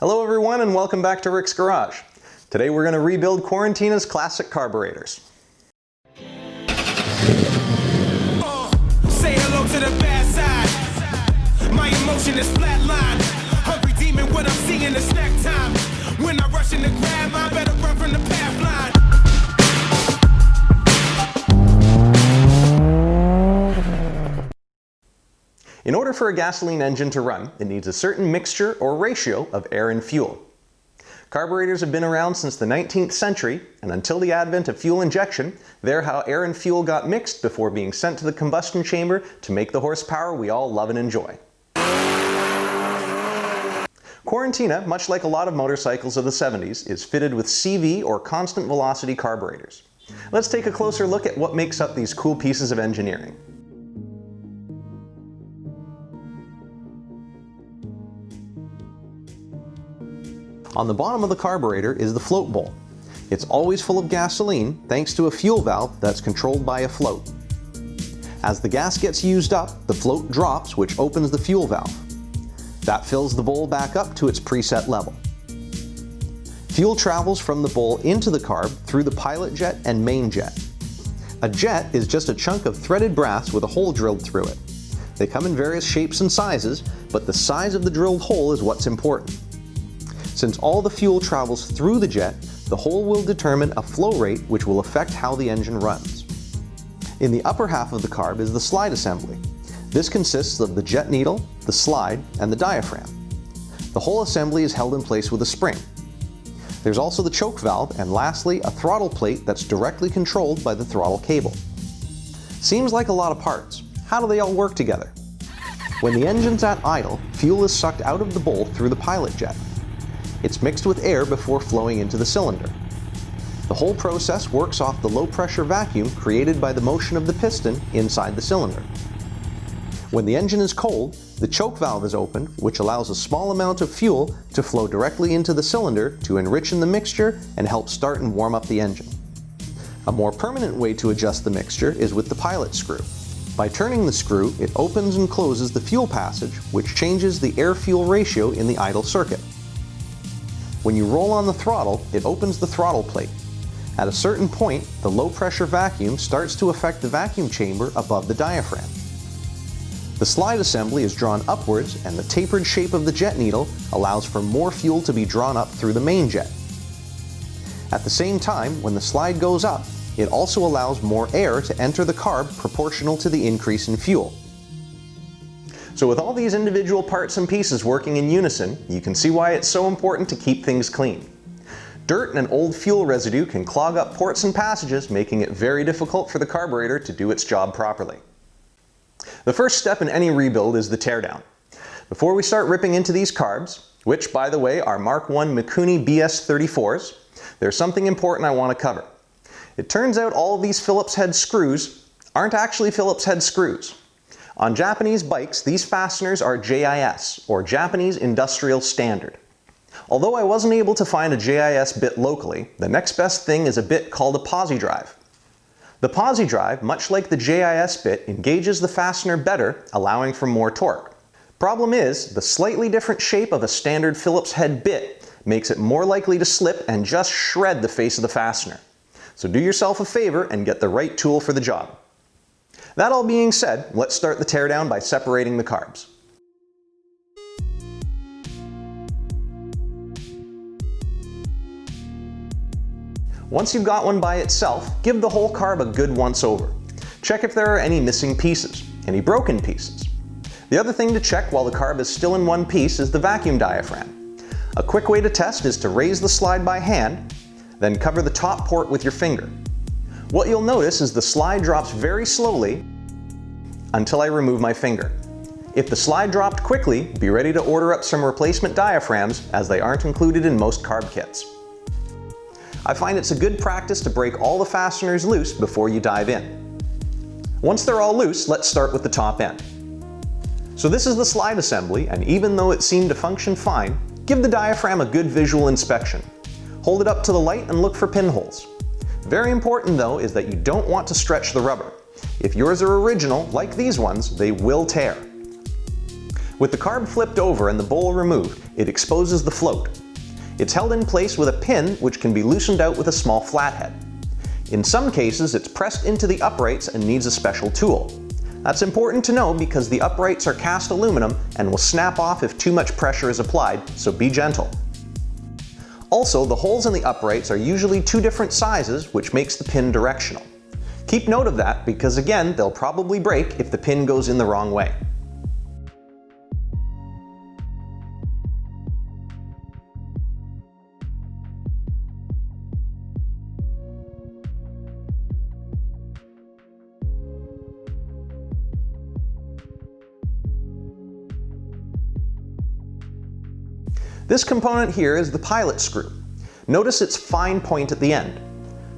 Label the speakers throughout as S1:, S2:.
S1: Hello everyone and welcome back to Rick's Garage. Today we're going to rebuild QuaranTina's classic carburetors.
S2: Say hello to the bad side. My emotion is flatline. Hungry demon, what I'm seeing is snack time. When I rush in the grab, I better run from the path line.
S1: In order for a gasoline engine to run, it needs a certain mixture or ratio of air and fuel. Carburetors have been around since the 19th century, and until the advent of fuel injection, they're how air and fuel got mixed before being sent to the combustion chamber to make the horsepower we all love and enjoy. QuaranTina, much like a lot of motorcycles of the 70s, is fitted with CV or constant velocity carburetors. Let's take a closer look at what makes up these cool pieces of engineering. On the bottom of the carburetor is the float bowl. It's always full of gasoline thanks to a fuel valve that's controlled by a float. As the gas gets used up, the float drops, which opens the fuel valve. That fills the bowl back up to its preset level. Fuel travels from the bowl into the carb through the pilot jet and main jet. A jet is just a chunk of threaded brass with a hole drilled through it. They come in various shapes and sizes, but the size of the drilled hole is what's important. Since all the fuel travels through the jet, the hole will determine a flow rate which will affect how the engine runs. In the upper half of the carb is the slide assembly. This consists of the jet needle, the slide, and the diaphragm. The whole assembly is held in place with a spring. There's also the choke valve, and lastly, a throttle plate that's directly controlled by the throttle cable. Seems like a lot of parts. How do they all work together? When the engine's at idle, fuel is sucked out of the bowl through the pilot jet. It's mixed with air before flowing into the cylinder. The whole process works off the low-pressure vacuum created by the motion of the piston inside the cylinder. When the engine is cold, the choke valve is opened, which allows a small amount of fuel to flow directly into the cylinder to enrich in the mixture and help start and warm up the engine. A more permanent way to adjust the mixture is with the pilot screw. By turning the screw, it opens and closes the fuel passage, which changes the air-fuel ratio in the idle circuit. When you roll on the throttle, it opens the throttle plate. At a certain point, the low-pressure vacuum starts to affect the vacuum chamber above the diaphragm. The slide assembly is drawn upwards, and the tapered shape of the jet needle allows for more fuel to be drawn up through the main jet. At the same time, when the slide goes up, it also allows more air to enter the carb proportional to the increase in fuel. So with all these individual parts and pieces working in unison, you can see why it's so important to keep things clean. Dirt and old fuel residue can clog up ports and passages, making it very difficult for the carburetor to do its job properly. The first step in any rebuild is the teardown. Before we start ripping into these carbs, which by the way are Mark I Mikuni BS34s, there's something important I want to cover. It turns out all of these Phillips head screws aren't actually Phillips head screws. On Japanese bikes, these fasteners are JIS, or Japanese Industrial Standard. Although I wasn't able to find a JIS bit locally, the next best thing is a bit called a posi drive. The posi drive, much like the JIS bit, engages the fastener better, allowing for more torque. Problem is, the slightly different shape of a standard Phillips head bit makes it more likely to slip and just shred the face of the fastener. So do yourself a favor and get the right tool for the job. That all being said, let's start the teardown by separating the carbs. Once you've got one by itself, give the whole carb a good once over. Check if there are any missing pieces, any broken pieces. The other thing to check while the carb is still in one piece is the vacuum diaphragm. A quick way to test is to raise the slide by hand, then cover the top port with your finger. What you'll notice is the slide drops very slowly until I remove my finger. If the slide dropped quickly, be ready to order up some replacement diaphragms, as they aren't included in most carb kits. I find it's a good practice to break all the fasteners loose before you dive in. Once they're all loose, let's start with the top end. So this is the slide assembly, and even though it seemed to function fine, give the diaphragm a good visual inspection. Hold it up to the light and look for pinholes. Very important though is that you don't want to stretch the rubber. If yours are original, like these ones, they will tear. With the carb flipped over and the bowl removed, it exposes the float. It's held in place with a pin which can be loosened out with a small flathead. In some cases, it's pressed into the uprights and needs a special tool. That's important to know because the uprights are cast aluminum and will snap off if too much pressure is applied, so be gentle. Also, the holes in the uprights are usually two different sizes, which makes the pin directional. Keep note of that because again, they'll probably break if the pin goes in the wrong way. This component here is the pilot screw. Notice its fine point at the end.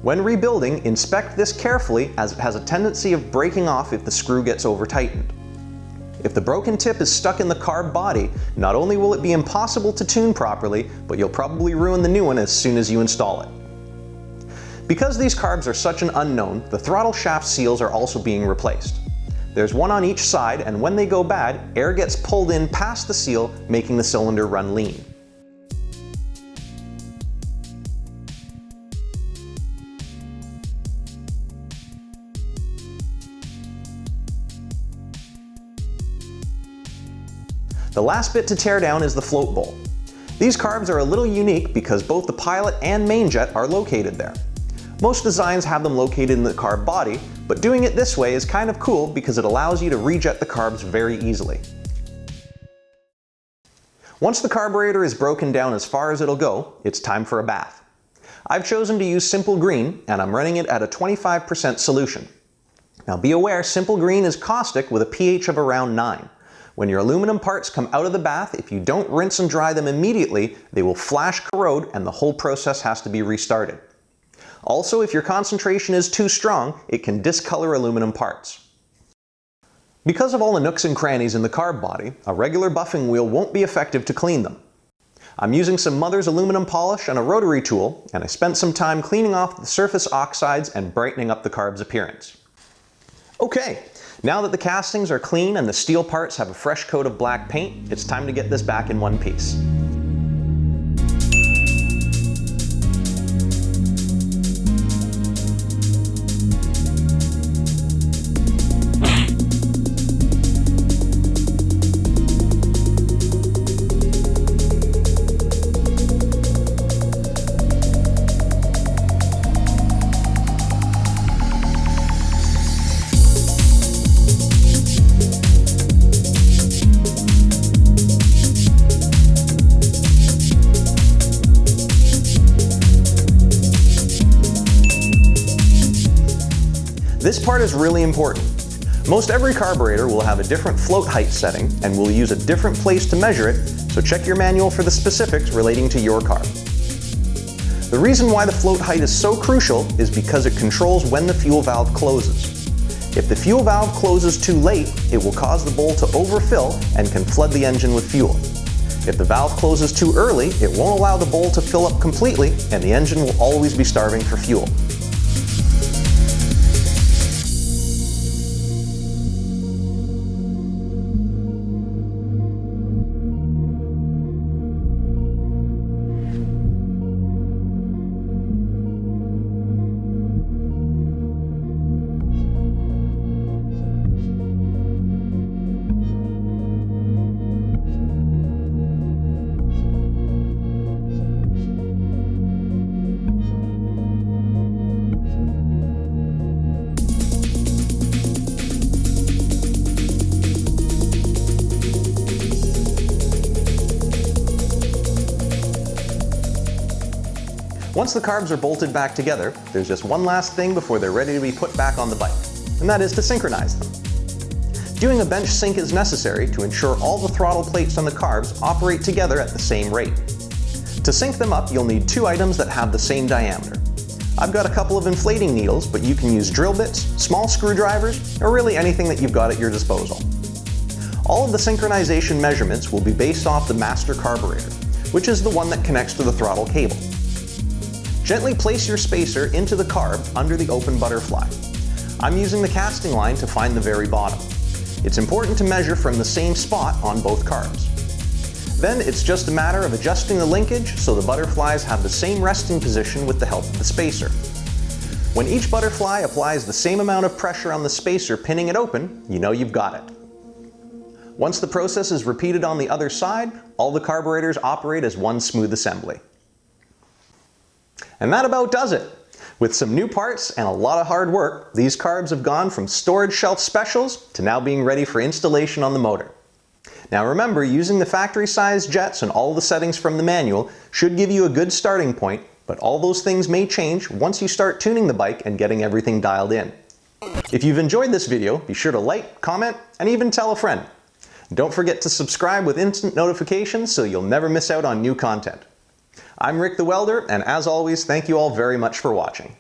S1: When rebuilding, inspect this carefully as it has a tendency of breaking off if the screw gets over-tightened. If the broken tip is stuck in the carb body, not only will it be impossible to tune properly, but you'll probably ruin the new one as soon as you install it. Because these carbs are such an unknown, the throttle shaft seals are also being replaced. There's one on each side, and when they go bad, air gets pulled in past the seal, making the cylinder run lean. The last bit to tear down is the float bowl. These carbs are a little unique because both the pilot and main jet are located there. Most designs have them located in the carb body, but doing it this way is kind of cool because it allows you to rejet the carbs very easily. Once the carburetor is broken down as far as it'll go, it's time for a bath. I've chosen to use Simple Green, and I'm running it at a 25% solution. Now be aware, Simple Green is caustic with a pH of around 9. When your aluminum parts come out of the bath, if you don't rinse and dry them immediately, they will flash corrode and the whole process has to be restarted. Also, if your concentration is too strong, it can discolor aluminum parts. Because of all the nooks and crannies in the carb body, a regular buffing wheel won't be effective to clean them. I'm using some Mother's aluminum polish and a rotary tool, and I spent some time cleaning off the surface oxides and brightening up the carb's appearance. Okay, now that the castings are clean and the steel parts have a fresh coat of black paint, it's time to get this back in one piece. This part is really important. Most every carburetor will have a different float height setting and will use a different place to measure it, so check your manual for the specifics relating to your carb. The reason why the float height is so crucial is because it controls when the fuel valve closes. If the fuel valve closes too late, it will cause the bowl to overfill and can flood the engine with fuel. If the valve closes too early, it won't allow the bowl to fill up completely and the engine will always be starving for fuel. Once the carbs are bolted back together, there's just one last thing before they're ready to be put back on the bike, and that is to synchronize them. Doing a bench sync is necessary to ensure all the throttle plates on the carbs operate together at the same rate. To sync them up, you'll need two items that have the same diameter. I've got a couple of inflating needles, but you can use drill bits, small screwdrivers, or really anything that you've got at your disposal. All of the synchronization measurements will be based off the master carburetor, which is the one that connects to the throttle cable. Gently place your spacer into the carb under the open butterfly. I'm using the casting line to find the very bottom. It's important to measure from the same spot on both carbs. Then it's just a matter of adjusting the linkage so the butterflies have the same resting position with the help of the spacer. When each butterfly applies the same amount of pressure on the spacer pinning it open, you know you've got it. Once the process is repeated on the other side, all the carburetors operate as one smooth assembly. And that about does it. With some new parts and a lot of hard work, these carbs have gone from storage shelf specials to now being ready for installation on the motor. Now remember, using the factory-sized jets and all the settings from the manual should give you a good starting point, but all those things may change once you start tuning the bike and getting everything dialed in. If you've enjoyed this video, be sure to like, comment, and even tell a friend. Don't forget to subscribe with instant notifications so you'll never miss out on new content. I'm Rick the Welder, and as always, thank you all very much for watching.